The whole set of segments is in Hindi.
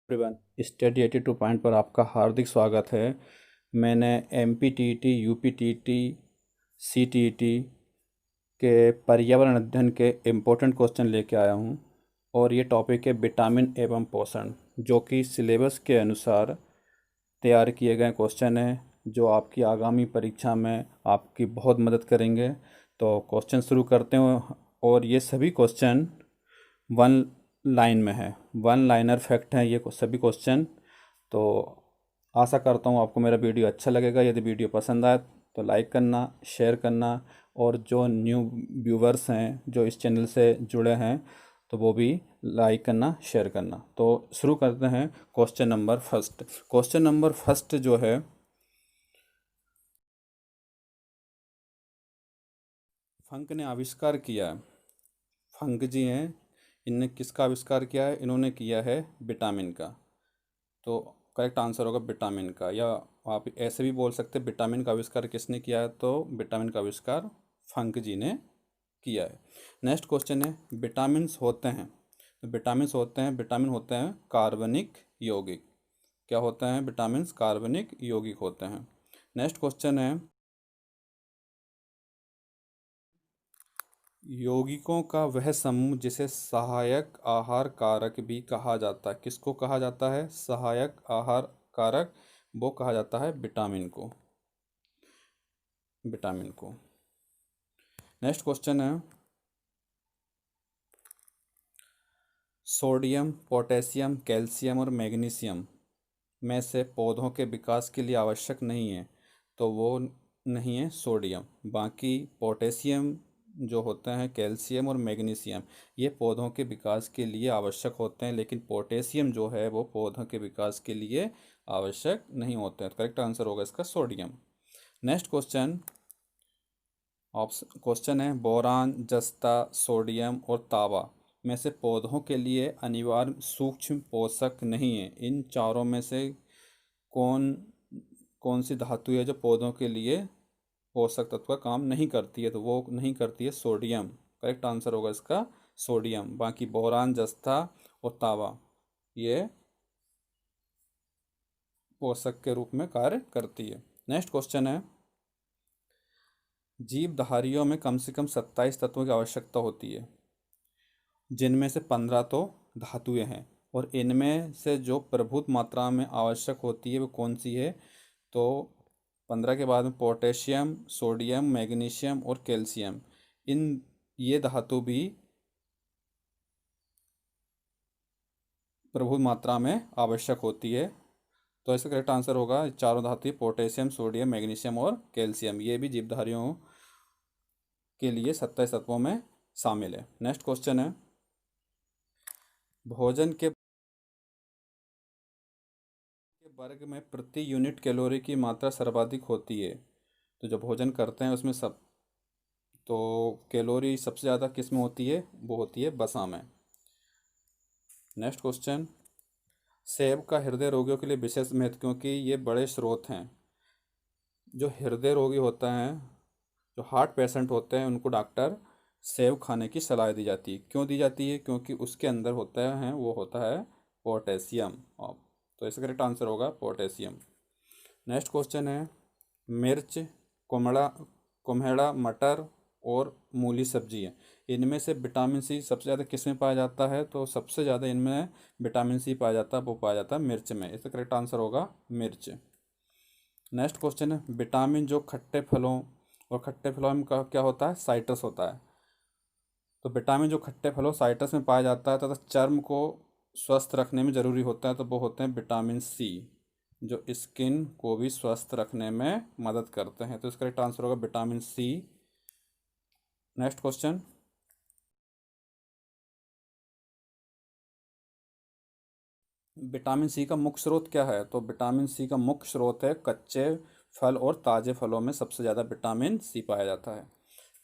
एवरीवन, स्टडी 82 पॉइंट पर आपका हार्दिक स्वागत है। मैंने MPTT, UPTT, CTET के पर्यावरण अध्ययन के इम्पोर्टेंट क्वेश्चन लेके आया हूँ और ये टॉपिक है विटामिन एवं पोषण, जो कि सिलेबस के अनुसार तैयार किए गए क्वेश्चन हैं जो आपकी आगामी परीक्षा में आपकी बहुत मदद करेंगे। तो क्वेश्चन शुरू करते हैं और ये सभी क्वेश्चन वन लाइन में है, वन लाइनर फैक्ट हैं ये सभी क्वेश्चन। तो आशा करता हूँ आपको मेरा वीडियो अच्छा लगेगा। यदि वीडियो पसंद आए तो लाइक करना, शेयर करना, और जो न्यू व्यूवर्स हैं जो इस चैनल से जुड़े हैं तो वो भी लाइक करना, शेयर करना। तो शुरू करते हैं question number first. Question number first जो है, फंक ने आविष्कार किया है। फंक जी हैं, इनने किसका आविष्कार किया है? इन्होंने किया है विटामिन का। तो करेक्ट आंसर होगा विटामिन का, या आप ऐसे भी बोल सकते हैं विटामिन का आविष्कार किसने किया है, तो विटामिन का आविष्कार फंक जी ने किया है। नेक्स्ट क्वेश्चन है, विटामिन्स होते हैं, तो विटामिन्स होते हैं, विटामिन होते हैं कार्बनिक यौगिक। क्या होते हैं? विटामिन्स कार्बनिक यौगिक होते हैं। नेक्स्ट क्वेश्चन है, यौगिकों का वह समूह जिसे सहायक आहार कारक भी कहा जाता है, किसको कहा जाता है? सहायक आहार कारक, वो कहा जाता है विटामिन को, विटामिन को। नेक्स्ट क्वेश्चन है, सोडियम, पोटेशियम, कैल्शियम और मैग्नीशियम में से पौधों के विकास के लिए आवश्यक नहीं है, तो वो नहीं है सोडियम। बाकी पोटेशियम जो होते हैं, कैल्शियम और मैग्नीशियम, ये पौधों के विकास के लिए आवश्यक होते हैं, लेकिन पोटेशियम जो है वो पौधों के विकास के लिए आवश्यक नहीं होते हैं। तो करेक्ट आंसर होगा इसका sodium. Next question, option question है, बोरान, जस्ता, सोडियम और तांबा में से पौधों के लिए अनिवार्य सूक्ष्म पोषक नहीं है। इन चारों में से कौन कौन सी धातु है जो पौधों के लिए पोषक तत्व का काम नहीं करती है? तो वो नहीं करती है सोडियम। करेक्ट आंसर होगा इसका सोडियम। बाकी बोरान, जस्ता और तांबा ये पोषक के रूप में कार्य करती है। नेक्स्ट क्वेश्चन है, जीवधारियों में कम से कम 27 तत्वों की आवश्यकता होती है, जिनमें से 15 तो धातुएं हैं, और इनमें से जो प्रभुत मात्रा में आवश्यक होती है वो कौन सी है? तो 15 के बाद में पोटेशियम, सोडियम, मैग्नीशियम और कैल्शियम, इन ये धातु भी प्रभुत मात्रा में आवश्यक होती है। तो इसका करेक्ट आंसर होगा चारों धातु, पोटेशियम, सोडियम, मैग्नीशियम और कैल्शियम, ये भी जीवधारियों के लिए 27 तत्वों में शामिल है। नेक्स्ट क्वेश्चन है, भोजन के वर्ग में प्रति यूनिट कैलोरी की मात्रा सर्वाधिक होती है। तो जो भोजन करते हैं उसमें सब, तो कैलोरी सबसे ज़्यादा किस में होती है? वो होती है वसा में। नेक्स्ट क्वेश्चन, सेब का हृदय रोगियों के लिए विशेष महत्व, क्योंकि ये बड़े स्रोत हैं। जो हृदय रोगी होता है, जो हार्ट पेशेंट होते हैं, उनको डॉक्टर सेब खाने की सलाह दी जाती है। क्यों दी जाती है? क्योंकि उसके अंदर होता है, वो होता है पोटेशियम। और तो इसका करेक्ट आंसर होगा पोटेशियम। नेक्स्ट क्वेश्चन है, मिर्च, कुमड़ा, कुम्हेड़ा, मटर और मूली सब्जी है, इनमें से विटामिन सी सबसे ज़्यादा किस में पाया जाता है? तो सबसे ज़्यादा इनमें विटामिन सी पाया जाता है, वो पाया जाता है मिर्च में। इसका करेक्ट आंसर होगा मिर्च। नेक्स्ट क्वेश्चन है, विटामिन जो खट्टे फलों, और खट्टे फलों में का क्या होता है? साइट्रस होता है। तो विटामिन जो खट्टे फलों साइट्रस में पाया जाता है तथा चर्म को स्वस्थ रखने में ज़रूरी होता है, तो वो होते हैं विटामिन सी, जो स्किन को भी स्वस्थ रखने में मदद करते हैं। तो इसका करेक्ट आंसर होगा vitamin C. Next question, vitamin C का मुख्य स्रोत क्या है? तो विटामिन सी का मुख्य स्रोत है कच्चे फल और ताज़े फलों में सबसे ज़्यादा विटामिन सी पाया जाता है।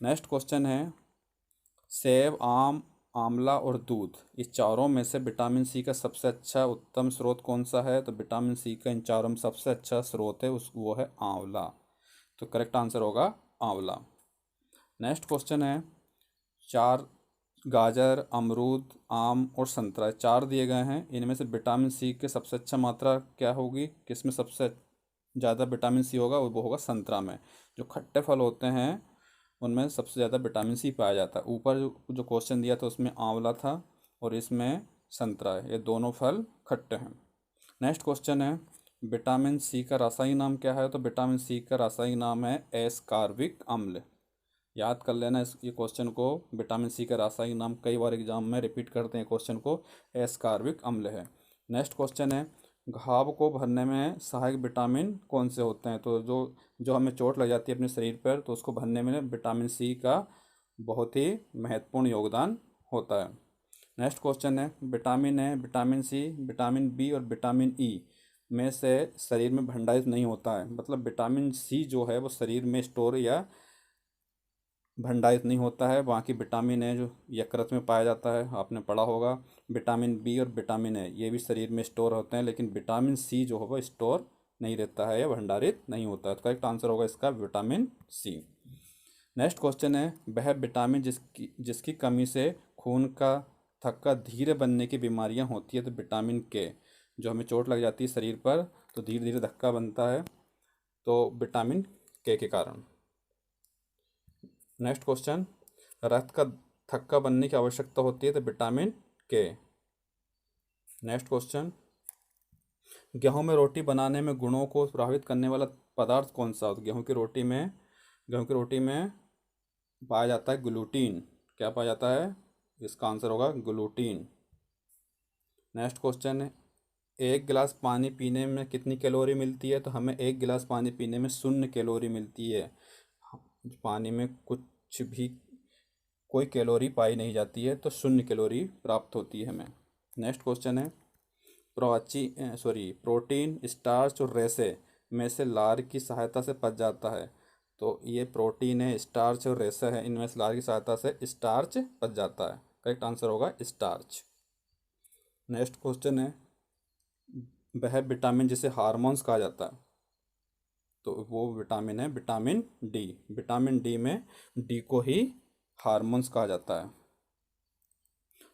नेक्स्ट क्वेश्चन है, सेब, आम, आंवला और दूध, इस चारों में से विटामिन सी का सबसे अच्छा उत्तम स्रोत कौन सा है? तो विटामिन सी का इन चारों में सबसे अच्छा स्रोत है वो है आंवला। तो करेक्ट आंसर होगा आंवला। नेक्स्ट क्वेश्चन है, चार गाजर, अमरूद, आम और संतरा, चार दिए गए हैं। इनमें से विटामिन सी की सबसे अच्छा मात्रा क्या होगी, किसमें सबसे ज़्यादा विटामिन सी होगा, वो होगा संतरा में। जो खट्टे फल होते हैं उनमें सबसे ज़्यादा विटामिन सी पाया जाता है। ऊपर जो क्वेश्चन दिया था उसमें आंवला था और इसमें संतरा है, ये दोनों फल खट्टे हैं। नेक्स्ट क्वेश्चन है, विटामिन सी का रासायनिक नाम क्या है? तो विटामिन सी का रासायनिक नाम है एस्कॉर्बिक अम्ल। याद कर लेना ये क्वेश्चन को। विटामिन सी का रासायनिक नाम कई बार एग्जाम में रिपीट करते हैं क्वेश्चन को, एस्कॉर्बिक अम्ल है। नेक्स्ट क्वेश्चन है, घाव को भरने में सहायक विटामिन कौन से होते हैं? तो जो जो हमें चोट लग जाती है अपने शरीर पर, तो उसको भरने में विटामिन सी का बहुत ही महत्वपूर्ण योगदान होता है। नेक्स्ट क्वेश्चन है, vitamin A, vitamin C, vitamin B और विटामिन ई में से शरीर में भंडारित नहीं होता है। मतलब विटामिन सी जो है वो शरीर में स्टोर या भंडारित नहीं होता है। बाकी विटामिन ए जो यकृत में पाया जाता है, आपने पढ़ा होगा। विटामिन बी और विटामिन ए ये भी शरीर में स्टोर होते हैं, लेकिन विटामिन सी जो है वो स्टोर नहीं रहता है या भंडारित नहीं होता है। तो करेक्ट आंसर होगा इसका विटामिन सी। नेक्स्ट क्वेश्चन है, वह विटामिन जिसकी जिसकी कमी से खून का थक्का धीरे बनने की बीमारियां होती है? तो विटामिन के, जो हमें चोट लग जाती है शरीर पर तो धीरे धीरे धक्का बनता है, तो विटामिन के कारण। नेक्स्ट क्वेश्चन, रक्त का थक्का बनने की आवश्यकता होती है? तो विटामिन के। नेक्स्ट क्वेश्चन, गेहूं में रोटी बनाने में गुणों को प्रभावित करने वाला पदार्थ कौन सा होता है? गेहूं की रोटी में पाया जाता है ग्लूटीन। क्या पाया जाता है? इसका आंसर होगा ग्लूटीन। नेक्स्ट क्वेश्चन है, एक गिलास पानी पीने में कितनी कैलोरी मिलती है? तो हमें एक गिलास पानी पीने में 0 कैलोरी मिलती है। पानी में कुछ भी कोई कैलोरी पाई नहीं जाती है, तो 0 कैलोरी प्राप्त होती है हमें। नेक्स्ट क्वेश्चन है, प्रोटीन, स्टार्च और रेसे में से लार की सहायता से पच जाता है? तो ये प्रोटीन है, स्टार्च और रेसा है, इनमें से लार की सहायता से स्टार्च पच जाता है। करेक्ट आंसर होगा स्टार्च। नेक्स्ट क्वेश्चन है, वह विटामिन जिसे हार्मोन्स कहा जाता है? तो वो विटामिन है विटामिन डी। विटामिन डी में डी को ही हार्मोन्स कहा जाता है।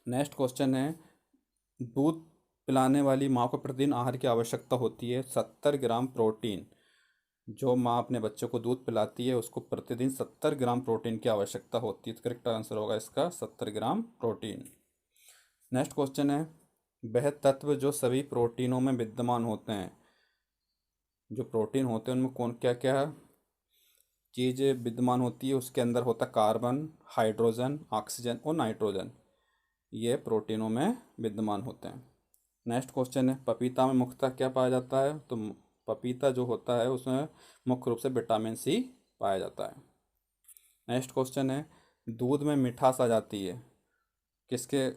नेक्स्ट क्वेश्चन है, दूध पिलाने वाली माँ को प्रतिदिन आहार की आवश्यकता होती है 70 ग्राम प्रोटीन। जो माँ अपने बच्चों को दूध पिलाती है उसको प्रतिदिन 70 ग्राम प्रोटीन की आवश्यकता होती है। तो करेक्ट आंसर होगा इसका 70 ग्राम प्रोटीन। नेक्स्ट क्वेश्चन है, वह तत्व जो सभी प्रोटीनों में विद्यमान होते हैं? जो प्रोटीन होते हैं उनमें कौन क्या क्या चीज़ विद्यमान होती है? उसके अंदर होता है कार्बन, हाइड्रोजन, ऑक्सीजन और नाइट्रोजन। ये प्रोटीनों में विद्यमान होते हैं। नेक्स्ट क्वेश्चन है, पपीता में मुख्यतः क्या पाया जाता है? तो पपीता जो होता है उसमें मुख्य रूप से विटामिन सी पाया जाता है। नेक्स्ट क्वेश्चन है, दूध में मिठास आ जाती है किसके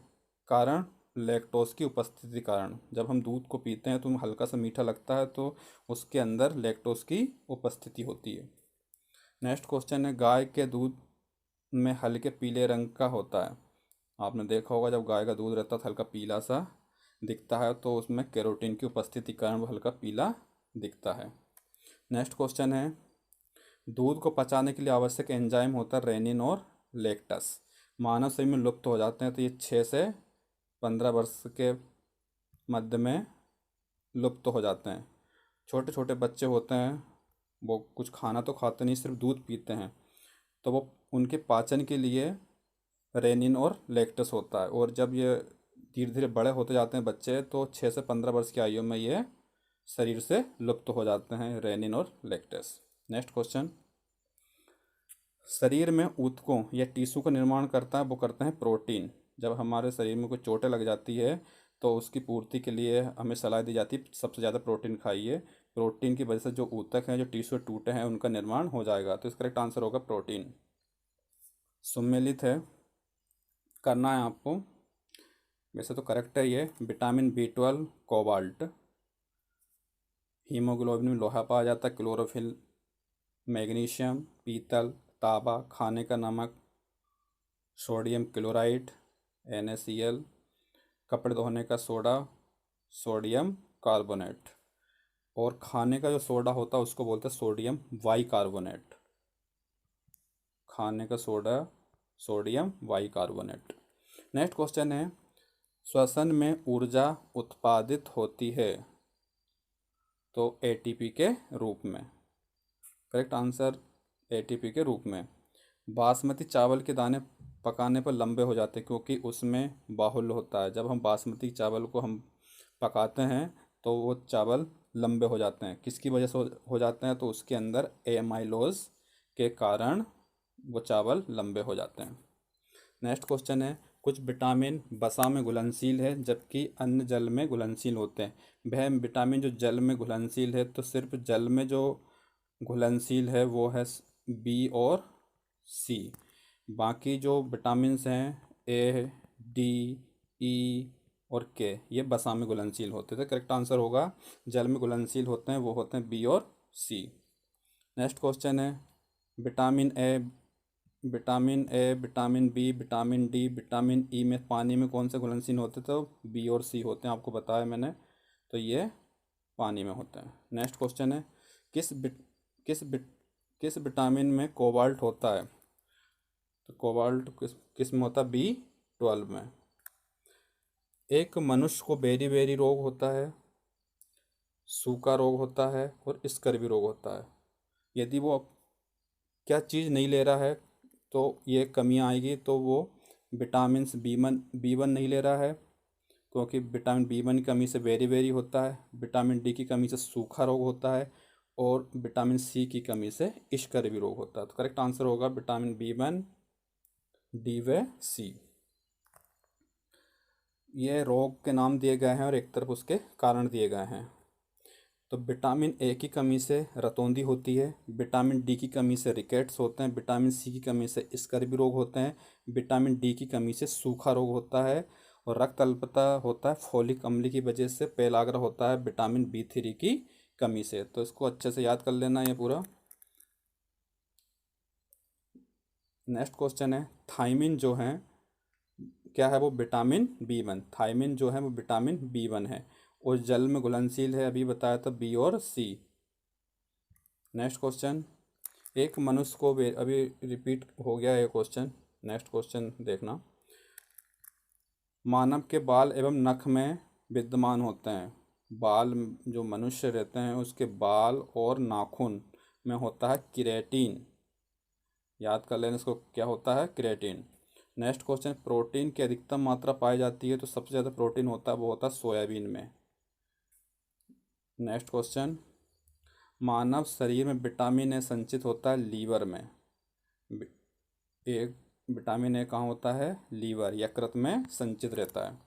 कारण? लैक्टोज की उपस्थिति के कारण। जब हम दूध को पीते हैं तो हल्का सा मीठा लगता है, तो उसके अंदर लैक्टोज की उपस्थिति होती है। नेक्स्ट क्वेश्चन है, गाय के दूध में हल्के पीले रंग का होता है। आपने देखा होगा जब गाय का दूध रहता है तो हल्का पीला सा दिखता है, तो उसमें कैरोटीन की उपस्थिति के कारण वो हल्का पीला दिखता है। नेक्स्ट क्वेश्चन है, दूध को पचाने के लिए आवश्यक एंजाइम होता है रेनिन और लेक्टस। मानव शरीर में लुप्त हो जाते हैं, तो ये 6 से 15 वर्ष के मध्य में लुप्त हो जाते हैं। छोटे छोटे बच्चे होते हैं, वो कुछ खाना तो खाते नहीं, सिर्फ दूध पीते हैं, तो वो उनके पाचन के लिए रेनिन और लैक्टस होता है। और जब ये धीरे धीरे बड़े होते जाते हैं बच्चे, तो 6 से 15 वर्ष की आयु में ये शरीर से लुप्त हो जाते हैं रेनिन और लैक्टस। नेक्स्ट क्वेश्चन, शरीर में ऊतकों या टिश्यू का निर्माण करता है, वो करते हैं प्रोटीन। जब हमारे शरीर में कोई चोटें लग जाती है तो उसकी पूर्ति के लिए हमें सलाह दी जाती है सबसे ज़्यादा प्रोटीन खाइए। प्रोटीन की वजह से जो ऊतक हैं, जो टिश्यू टूटे हैं, उनका निर्माण हो जाएगा। तो इसका करेक्ट आंसर होगा प्रोटीन। सुमेलित है, करना है आपको। वैसे तो करेक्ट है ये। विटामिन B12, कोबाल्ट, हीमोग्लोबिन में लोहा पाया जाता है, क्लोरोफिल, मैग्नीशियम, पीतल, तांबा, खाने का नमक, सोडियम क्लोराइड NaCl, कपड़े धोने का सोडा, सोडियम कार्बोनेट। और खाने का जो सोडा होता है उसको बोलते हैं सोडियम बाइकार्बोनेट। खाने का soda sodium bicarbonate. Next question है, श्वसन में ऊर्जा उत्पादित होती है तो एटीपी के रूप में। करेक्ट आंसर एटीपी के रूप में। बासमती चावल के दाने पकाने पर लंबे हो जाते हैं क्योंकि उसमें बाहुल्य होता है। जब हम बासमती चावल को हम पकाते हैं तो वो चावल लंबे हो जाते हैं। किसकी वजह से हो जाते हैं? तो उसके अंदर एमाइलोज के कारण वो चावल लंबे हो जाते हैं। नेक्स्ट क्वेश्चन है, कुछ विटामिन वसा में घुलनशील है जबकि अन्य जल में घुलनशील होते हैं। वह विटामिन जो जल में घुलनशील है तो सिर्फ जल में जो घुलनशील है वो है बी और सी। बाकी जो विटामिन्स हैं ए, डी, ई और के, ये वसा में घुलनशील होते थे। करेक्ट आंसर होगा जल में घुलनशील होते हैं वो होते हैं बी और सी। नेक्स्ट क्वेश्चन है, vitamin A, vitamin A, vitamin B, vitamin D, vitamin E में पानी में कौन से घुलनशील होते? तो बी और सी होते हैं, आपको बताया मैंने। तो ये पानी में होते हैं। नेक्स्ट क्वेश्चन है, किस विट किस विट किस विटामिन में कोबाल्ट होता है? तो कोबाल्ट किस में होता है? B12 में। एक मनुष्य को बेरी बेरी रोग होता है, सूखा रोग होता है और स्कर्वी रोग होता है। यदि वो क्या चीज़ नहीं ले रहा है तो ये कमियाँ आएगी। तो वो विटामिन बी वन नहीं ले रहा है क्योंकि विटामिन बी वन की कमी से बेरी बेरी होता है, विटामिन डी की कमी से सूखा रोग होता है और विटामिन सी की कमी से स्कर्वी रोग होता है। तो करेक्ट आंसर होगा विटामिन बी1, डी व सी। ये रोग के नाम दिए गए हैं और एक तरफ उसके कारण दिए गए हैं। तो विटामिन ए की कमी से रतौंधी होती है, विटामिन डी की कमी से रिकेट्स होते हैं, विटामिन सी की कमी से स्कर्वी रोग होते हैं, विटामिन डी की कमी से सूखा रोग होता है और रक्त अल्पता होता है फोलिक अम्ल की वजह से, पेलाग्रा होता है विटामिन B3 की कमी से। तो इसको अच्छे से याद कर लेना ये पूरा। नेक्स्ट क्वेश्चन है, थायमिन जो है क्या है? वो विटामिन बी1। थायमिन जो है वो विटामिन बी1 है और जल में घुलनशील है, अभी बताया था बी और सी। नेक्स्ट क्वेश्चन, एक मनुष्य को अभी रिपीट हो गया ये क्वेश्चन, नेक्स्ट क्वेश्चन देखना। मानव के बाल एवं नख में विद्यमान होते हैं। बाल जो मनुष्य रहते हैं उसके बाल और नाखून में होता है केराटिन। याद कर लेना इसको, क्या होता है? केराटिन। नेक्स्ट क्वेश्चन, प्रोटीन की अधिकतम मात्रा पाई जाती है तो सबसे ज़्यादा प्रोटीन होता है वो होता है सोयाबीन में। नेक्स्ट क्वेश्चन, मानव शरीर में विटामिन ए संचित होता है लीवर में। एक विटामिन ए कहाँ होता है? लीवर, यकृत में संचित रहता है।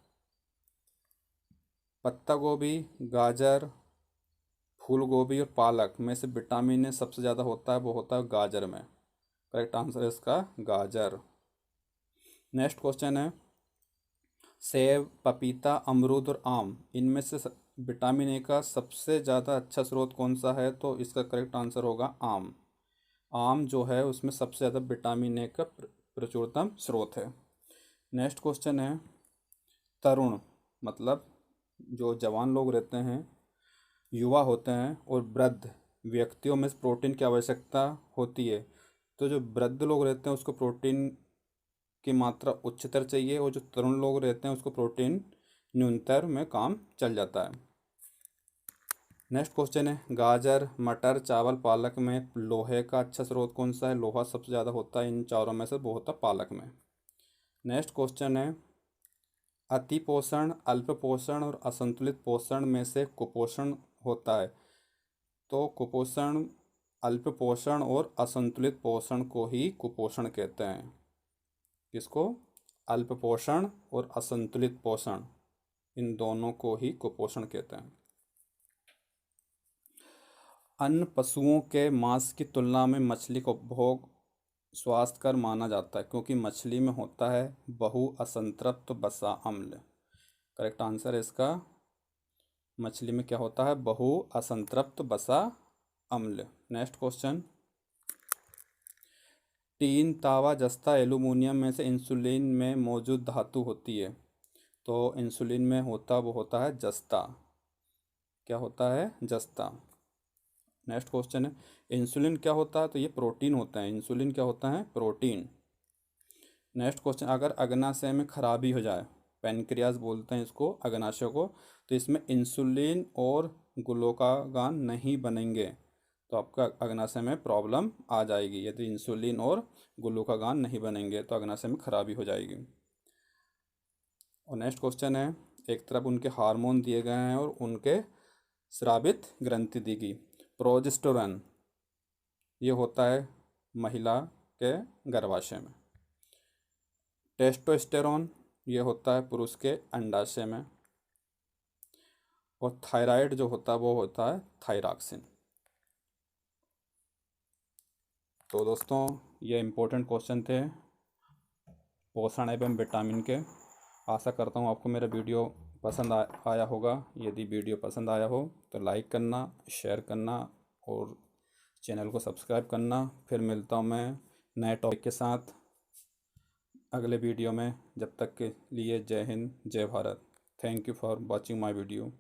पत्ता गोभी, गाजर, फूल गोभी और पालक में से विटामिन ए सबसे ज़्यादा होता है वो होता है गाजर में। करेक्ट आंसर है इसका गाजर। नेक्स्ट क्वेश्चन है, सेब, पपीता, अमरूद और आम, इनमें से विटामिन ए का सबसे ज़्यादा अच्छा स्रोत कौन सा है? तो इसका करेक्ट आंसर होगा आम। आम जो है उसमें सबसे ज़्यादा विटामिन ए का प्रचुरतम स्रोत है। नेक्स्ट क्वेश्चन है, तरुण मतलब जो जवान लोग रहते हैं, युवा होते हैं और वृद्ध व्यक्तियों में प्रोटीन की आवश्यकता होती है। तो जो वृद्ध लोग रहते हैं उसको प्रोटीन की मात्रा उच्चतर चाहिए और जो तरुण लोग रहते हैं उसको प्रोटीन न्यूनतर में काम चल जाता है। नेक्स्ट क्वेश्चन है, गाजर, मटर, चावल, पालक में लोहे का अच्छा स्रोत कौन सा है? लोहा सबसे ज़्यादा होता है इन चारों में से, वो होता है पालक में। नेक्स्ट क्वेश्चन है, अति पोषण, अल्प पोषण और असंतुलित पोषण में से कुपोषण होता है। तो कुपोषण, अल्प पोषण और असंतुलित पोषण को ही कुपोषण कहते हैं। किसको? अल्प पोषण और असंतुलित पोषण, इन दोनों को ही कुपोषण कहते हैं। अन्य पशुओं के मांस की तुलना में मछली का उपभोग स्वास्थ्यकर माना जाता है क्योंकि मछली में होता है बहु असंतृप्त वसा अम्ल। करेक्ट आंसर है इसका, मछली में क्या होता है? बहु असंतृप्त वसा अम्ल। नेक्स्ट क्वेश्चन, टीन, तावा, जस्ता, एल्यूमिनियम में से इंसुलिन में मौजूद धातु होती है। तो इंसुलिन में वो होता है जस्ता। क्या होता है? जस्ता। नेक्स्ट क्वेश्चन है, इंसुलिन क्या होता है? तो ये प्रोटीन होता है। इंसुलिन क्या होता है? प्रोटीन। नेक्स्ट क्वेश्चन, अगर अग्नाशय में खराबी हो जाए, पैनक्रियाज बोलते हैं इसको, अग्नाशय को, तो इसमें इंसुलिन और ग्लूकागान नहीं बनेंगे, तो आपका अग्नाशय में प्रॉब्लम आ जाएगी। यदि इंसुलिन और ग्लूकागान नहीं बनेंगे तो अग्नाशय में खराबी हो जाएगी। और नेक्स्ट क्वेश्चन है, एक तरफ उनके हार्मोन दिए गए हैं और उनके स्रावित ग्रंथि दी गई। प्रोजेस्टेरोन ये होता है महिला के गर्भाशय में। टेस्टोस्टेरोन ये होता है पुरुष के अंडाशय में। और थायराइड जो होता है वो होता है थायरॉक्सिन। तो दोस्तों ये इम्पोर्टेंट क्वेश्चन थे पोषण एवं विटामिन के। आशा करता हूँ आपको मेरा वीडियो पसंद आया होगा। यदि वीडियो पसंद आया हो तो लाइक करना, शेयर करना और चैनल को सब्सक्राइब करना। फिर मिलता हूँ मैं नए टॉपिक के साथ अगले वीडियो में। जब तक के लिए जय हिंद, जय Bharat. Thank you for watching my video.